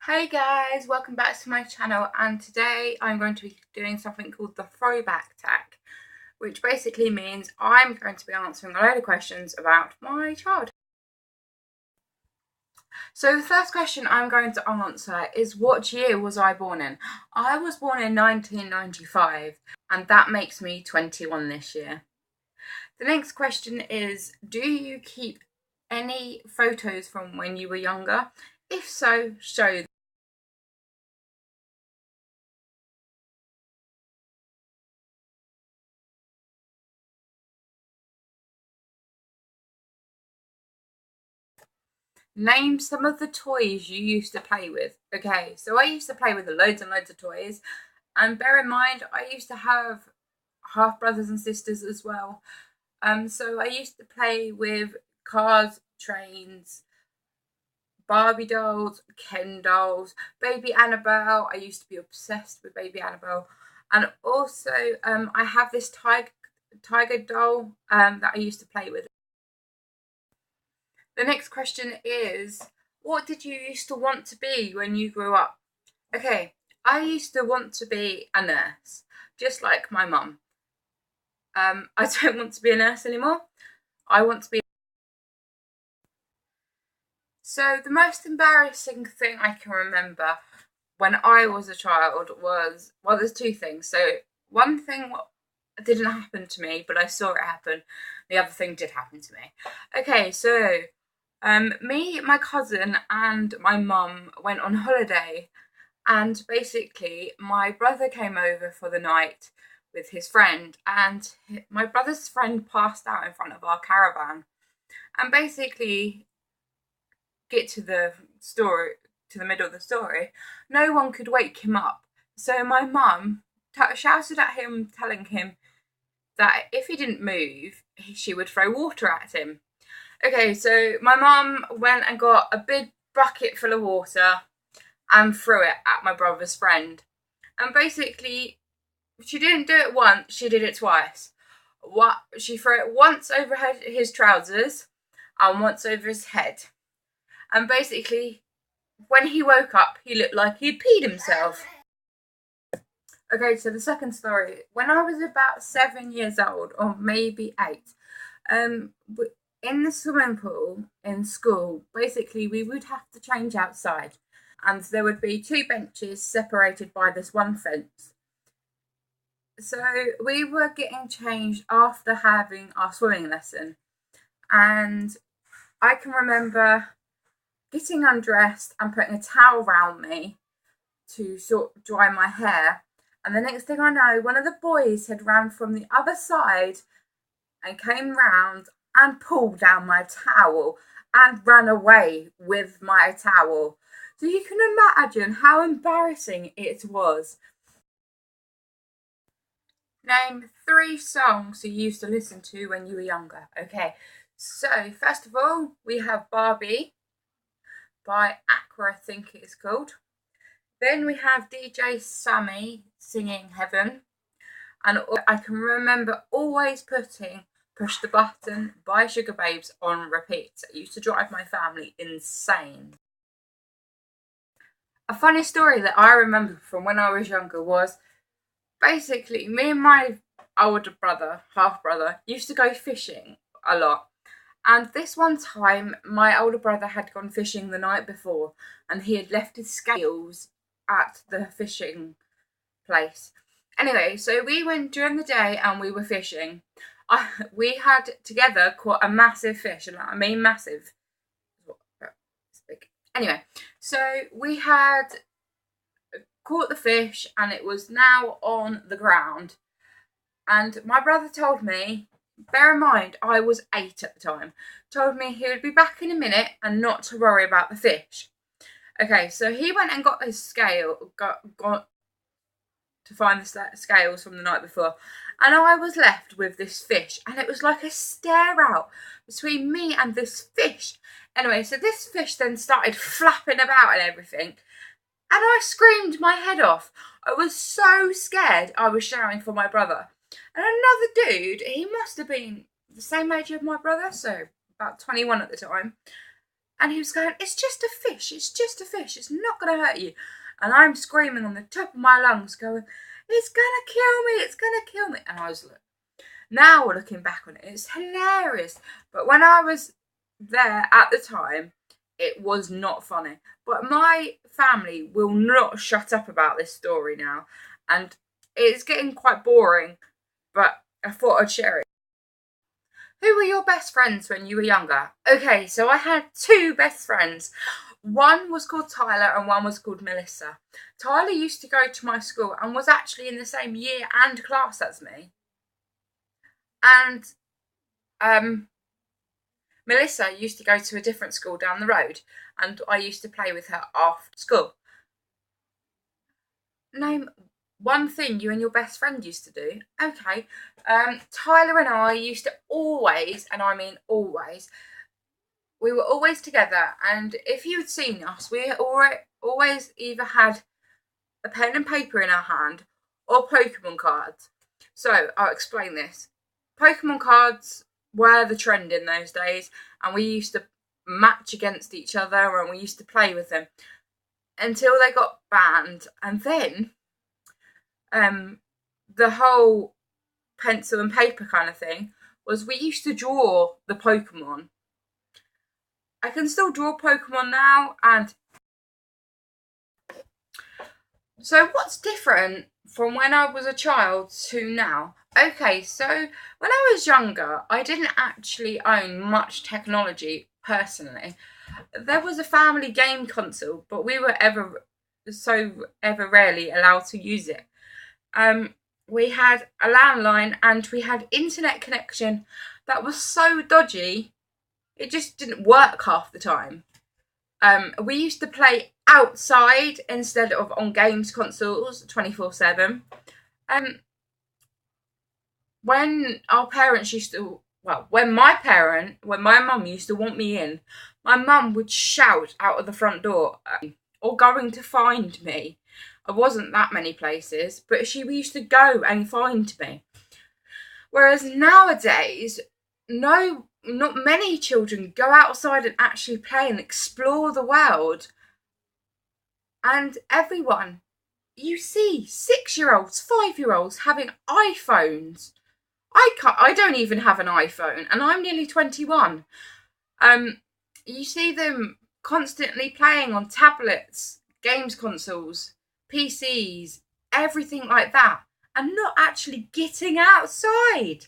Hey guys, welcome back to my channel, and today I'm going to be doing something called the throwback tag, which basically means I'm going to be answering a load of questions about my childhood. So the first question I'm going to answer is, what year was I born in? I was born in 1995, and that makes me 21 this year. The next question is, do you keep any photos from when you were younger? If so, show them. Name some of the toys you used to play with. Okay, so I used to play with loads and loads of toys. And bear in mind, I used to have half brothers and sisters as well. So I used to play with cars, trains, Barbie dolls, Ken dolls, Baby Annabelle. I used to be obsessed with Baby Annabelle. And also, I have this tiger doll that I used to play with. The next question is, what did you used to want to be when you grew up? Okay, I used to want to be a nurse, just like my mum. I don't want to be a nurse anymore. I want to be. So, the most embarrassing thing I can remember when I was a child was, well, there's two things. So, one thing didn't happen to me, but I saw it happen. The other thing did happen to me. Okay, so me, my cousin, and my mum went on holiday, and basically, my brother came over for the night with his friend, and my brother's friend passed out in front of our caravan. And basically, get to the story, to the middle of the story, no one could wake him up. So my mum shouted at him, telling him that if he didn't move, she would throw water at him. Okay, so my mum went and got a big bucket full of water and threw it at my brother's friend. And basically, she didn't do it once, she did it twice. She threw it once over his trousers and once over his head. And basically, when he woke up, he looked like he'd peed himself. Okay, so the second story. When I was about 7 years old, or maybe 8, um, in the swimming pool in school, basically we would have to change outside, and there would be two benches separated by this one fence. So we were getting changed after having our swimming lesson, and I can remember getting undressed and putting a towel around me to sort of dry my hair. And the next thing I know, one of the boys had ran from the other side and came round and pulled down my towel and ran away with my towel. So you can imagine how embarrassing it was. Name 3 songs you used to listen to when you were younger. Okay, so first of all, we have Barbie by Aqua, I think it's called. Then we have DJ Sammy singing Heaven. And I can remember always putting Push the Button by Sugababes on repeat. It used to drive my family insane. A funny story that I remember from when I was younger was, basically, me and my older brother, half brother, used to go fishing a lot. And this one time, my older brother had gone fishing the night before, and he had left his scales at the fishing place. Anyway, so we went during the day and we were fishing. We had together caught a massive fish, and I mean massive. Anyway, so we had caught the fish and it was now on the ground. And my brother told me, bear in mind I was 8 at the time, told me he would be back in a minute and not to worry about the fish. Okay, so he went and got his scale, got to find the scales from the night before, and I was left with this fish, and it was like a stare out between me and this fish. Anyway, so this fish then started flapping about and everything, and I screamed my head off. I was so scared. I was shouting for my brother. And another dude, he must have been the same age as my brother, so about 21 at the time, And he was going, it's just a fish, it's not going to hurt you. And I'm screaming on the top of my lungs going, it's going to kill me, it's going to kill me. And I was like, now looking back on it, it's hilarious. But when I was there at the time, it was not funny. But my family will not shut up about this story now. And it's getting quite boring, but I thought I'd share it. Who were your best friends when you were younger? Okay, so I had two best friends. One was called Tyler and one was called Melissa. Tyler used to go to my school and was actually in the same year and class as me. And Melissa used to go to a different school down the road, and I used to play with her after school. Name one thing you and your best friend used to do. Okay, Tyler and I used to always, and I mean always, we were always together, and if you'd seen us, we always either had a pen and paper in our hand or Pokemon cards. So I'll explain this. Pokemon cards were the trend in those days, and we used to match against each other and we used to play with them until they got banned. And then the whole pencil and paper kind of thing was we used to draw the Pokemon. I can still draw Pokemon now. And so what's different from when I was a child to now? Okay, so when I was younger, I didn't actually own much technology personally. There was a family game console, but we were ever rarely allowed to use it. We had a landline and we had internet connection that was so dodgy, it just didn't work half the time. We used to play outside instead of on games consoles 24/7. When our parents used to, when my mum used to want me in, my mum would shout out of the front door, or going to find me. I wasn't that many places, but she used to go and find me. Whereas nowadays, not many children go outside and actually play and explore the world. And everyone, you see 6-year-olds, 5-year-olds having iPhones. I don't even have an iPhone, and I'm nearly 21. You see them constantly playing on tablets, games consoles, PCs, everything like that, and not actually getting outside.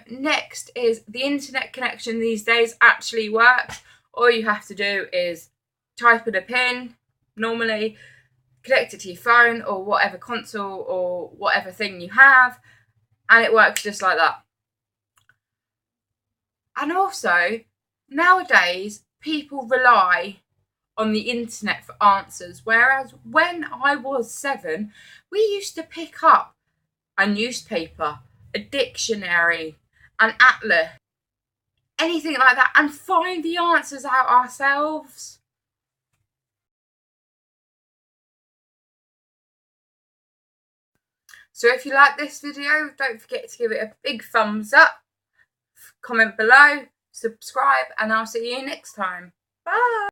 Next is the internet connection these days actually works. All you have to do is type in a pin, normally connect it to your phone or whatever console or whatever thing you have, and it works just like that. And also, nowadays, people rely on the internet for answers, whereas when I was 7, we used to pick up a newspaper, a dictionary, an atlas, anything like that, and find the answers out ourselves. So if you like this video, don't forget to give it a big thumbs up, comment below, subscribe, and I'll see you next time. Bye!